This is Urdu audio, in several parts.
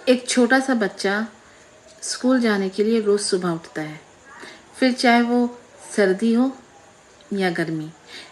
ایک چھوٹا سا بچہ اسکول جانے کے لیے روز صبح اٹھتا ہے، پھر چاہے وہ سردی ہو یا گرمی،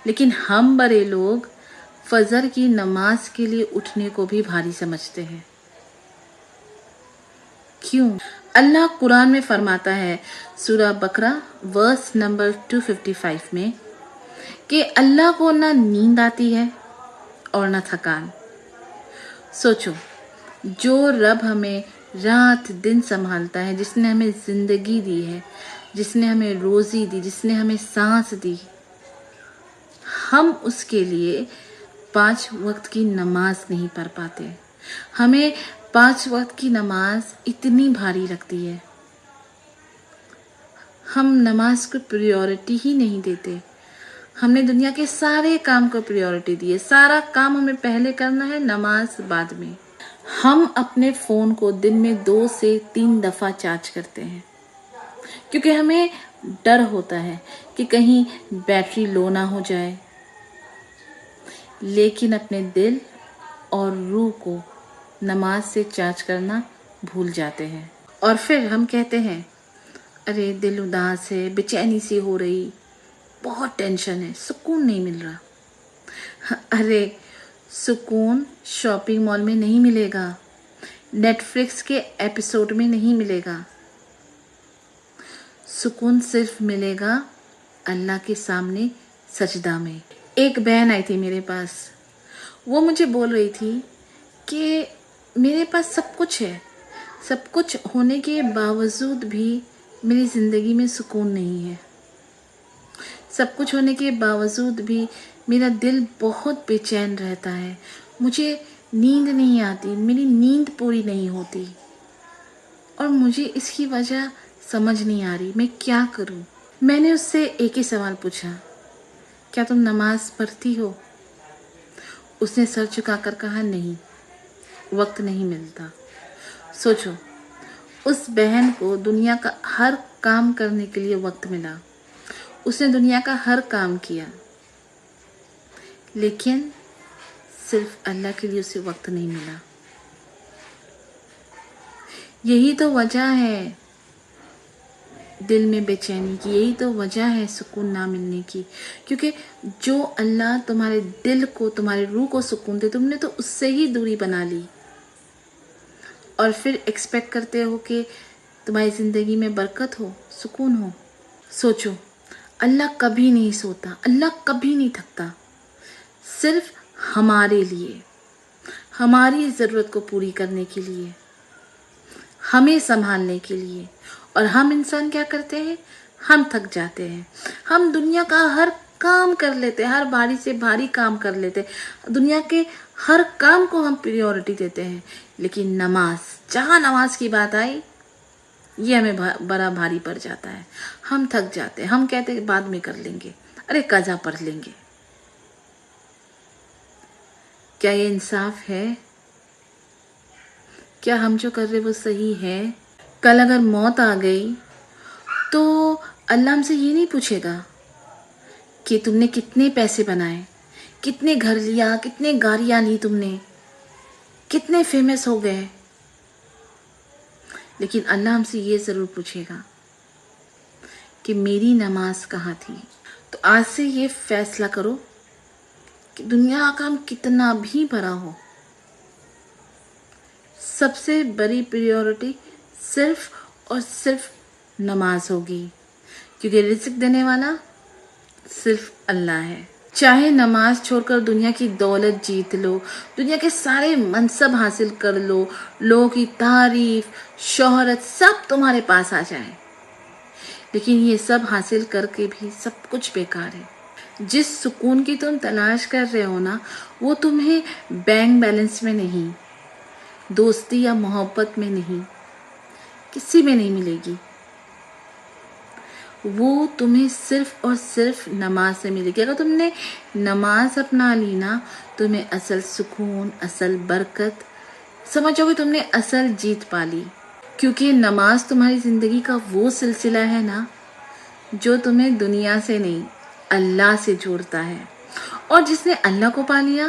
لیکن ہم بڑے لوگ فجر کی نماز کے لیے اٹھنے کو بھی بھاری سمجھتے ہیں۔ کیوں؟ اللہ قرآن میں فرماتا ہے سورہ بقرہ ورس نمبر 255 میں کہ اللہ کو نہ نیند آتی ہے اور نہ تھکان۔ سوچو، جو رب ہمیں رات دن سنبھالتا ہے، جس نے ہمیں زندگی دی ہے، جس نے ہمیں روزی دی، جس نے ہمیں سانس دی، ہم اس کے لیے 5 وقت کی نماز نہیں پڑھ پاتے۔ ہمیں 5 وقت کی نماز اتنی بھاری لگتی ہے، ہم نماز کو پریورٹی ہی نہیں دیتے۔ ہم نے دنیا کے سارے کام کو پریورٹی دی ہے، سارا کام ہمیں پہلے کرنا ہے، نماز بعد میں۔ ہم اپنے فون کو دن میں 2 سے 3 دفعہ چارج کرتے ہیں، کیونکہ ہمیں ڈر ہوتا ہے کہ کہیں بیٹری لو نہ ہو جائے، لیکن اپنے دل اور روح کو نماز سے چارج کرنا بھول جاتے ہیں۔ اور پھر ہم کہتے ہیں ارے دل اداس ہے، بے چینی سی ہو رہی، بہت ٹینشن ہے، سکون نہیں مل رہا۔ ارے سکون شاپنگ مال میں نہیں ملے گا، نیٹ فلکس کے ایپیسوڈ میں نہیں ملے گا، سکون صرف ملے گا اللہ کے سامنے سجدہ میں۔ ایک بہن آئی تھی میرے پاس، وہ مجھے بول رہی تھی کہ میرے پاس سب کچھ ہے، سب کچھ ہونے کے باوجود بھی میری زندگی میں سکون نہیں ہے، سب کچھ ہونے کے باوجود بھی میرا دل بہت بے چین رہتا ہے، مجھے نیند نہیں آتی، میری نیند پوری نہیں ہوتی، اور مجھے اس کی وجہ سمجھ نہیں آ رہی، میں کیا کروں؟ میں نے اس سے ایک ہی سوال پوچھا، کیا تم نماز پڑھتی ہو؟ اس نے سر جھکا کر کہا نہیں، وقت نہیں ملتا۔ سوچو، اس بہن کو دنیا کا ہر کام کرنے کے لیے وقت ملا، اس نے دنیا کا ہر کام کیا، لیکن صرف اللہ کے لیے اسے وقت نہیں ملا۔ یہی تو وجہ ہے دل میں بے چینی کی، یہی تو وجہ ہے سکون نہ ملنے کی، کیونکہ جو اللہ تمہارے دل کو، تمہارے روح کو سکون دے، تم نے تو اس سے ہی دوری بنا لی، اور پھر ایکسپیکٹ کرتے ہو کہ تمہاری زندگی میں برکت ہو، سکون ہو۔ سوچو، اللہ کبھی نہیں سوتا، اللہ کبھی نہیں تھکتا، صرف ہمارے لیے، ہماری ضرورت کو پوری کرنے کے لیے، ہمیں سنبھالنے کے لیے۔ اور ہم انسان کیا کرتے ہیں؟ ہم تھک جاتے ہیں، ہم دنیا کا ہر کام کر لیتے ہیں، ہر بھاری سے بھاری کام کر لیتے ہیں، دنیا کے ہر کام کو ہم پریورٹی دیتے ہیں، لیکن نماز، جہاں نماز کی بات آئی، یہ ہمیں بڑا بھاری پڑ جاتا ہے، ہم تھک جاتے ہیں، ہم کہتے ہیں بعد میں کر لیں گے، ارے قضا پڑھ لیں گے۔ کیا یہ انصاف ہے؟ کیا ہم جو کر رہے وہ صحیح ہے؟ کل اگر موت آ گئی تو اللہ ہم سے یہ نہیں پوچھے گا کہ تم نے کتنے پیسے بنائے، کتنے گھر لیا، کتنے گاڑیاں لی تم نے، کتنے فیمس ہو گئے، لیکن اللہ ہم سے یہ ضرور پوچھے گا کہ میری نماز کہاں تھی۔ تو آج سے یہ فیصلہ کرو کہ دنیا کا کام کتنا بھی بڑا ہو، سب سے بڑی پریورٹی صرف اور صرف نماز ہوگی، کیونکہ رزق دینے والا صرف اللہ ہے۔ چاہے نماز چھوڑ کر دنیا کی دولت جیت لو، دنیا کے سارے منصب حاصل کر لو، لوگوں کی تعریف، شہرت سب تمہارے پاس آ جائے، لیکن یہ سب حاصل کر کے بھی سب کچھ بیکار ہے۔ جس سکون کی تم تلاش کر رہے ہو نا، وہ تمہیں بینک بیلنس میں نہیں، دوستی یا محبت میں نہیں، کسی میں نہیں ملے گی، وہ تمہیں صرف اور صرف نماز سے ملے گی۔ اگر تم نے نماز اپنا لی نا، تمہیں اصل سکون، اصل برکت سمجھو گے، تم نے اصل جیت پا لی، کیونکہ نماز تمہاری زندگی کا وہ سلسلہ ہے نا جو تمہیں دنیا سے نہیں، اللہ سے جوڑتا ہے، اور جس نے اللہ کو پا لیا،